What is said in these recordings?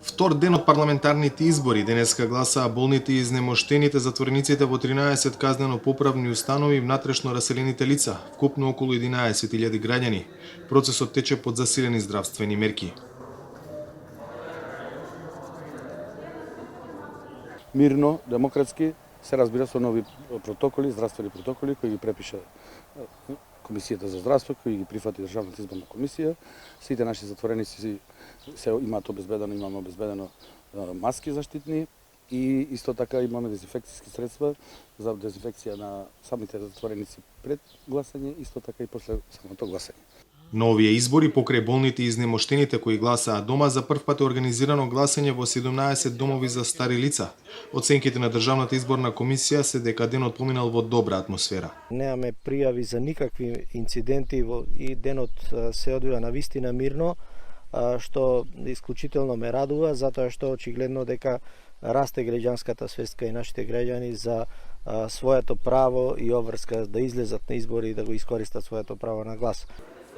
Втор ден од парламентарните избори денеска гласаа болните и изнемоштените затворениците во 13 казнено-поправни установи и внатрешно раселените лица, вкупно околу 11.000 граѓани. Процесот тече под засилени здравствени мерки. Мирно, демократски, се разбира со нови протоколи, здравствени протоколи кои ги препиша Комисијата за здравство, кои ги прифати Државната изборна комисија. Сите наши затвореници се имаат обезбедено, имаме обезбедено маски заштитни и исто така имаме дезинфекцијски средства за дезинфекција на самите затвореници пред гласање, исто така и после самото гласање. На овие избори покрај болните и изнемоштените кои гласаа дома за прв пат е организирано гласање во 17 домови за стари лица. Оценките на Државната изборна комисија се дека денот поминал во добра атмосфера. Немаме пријави за никакви инциденти и денот се одвива навистина мирно, што исклучително ме радува, затоа што очигледно дека расте граѓанската свест кај нашите граѓани за своето право и обврска да излезат на избори и да го искористат своето право на глас.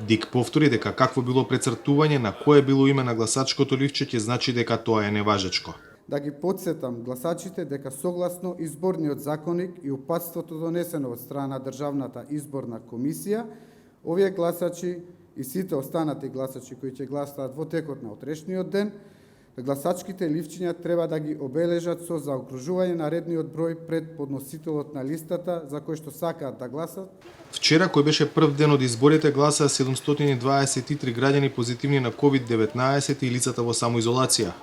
Дик повтори дека какво било прецртување на кое било име на гласачкото ливче ќе значи дека тоа е неважечко. Да ги потсетам гласачите дека согласно изборниот законник и упатството донесено од страна на Државната изборна комисија, овие гласачи и сите останати гласачи кои ќе гласаат во текот на утрешниот ден, гласачките ливчиња треба да ги обележат со заокружување на редниот број пред подносителот на листата за кој што сакаат да гласат. Вчера, кој беше прв ден од изборите, гласаа 723 граѓани позитивни на COVID-19 и лицата во самоизолација.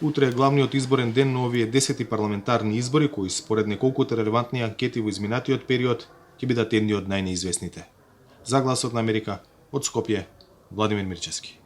Утре е главниот изборен ден на овие 10 парламентарни избори, кои според неколкуте релевантни анкети во изминатиот период ќе бидат едни од најнеизвестните. За Гласот на Америка, од Скопје, Владимир Мирчевски.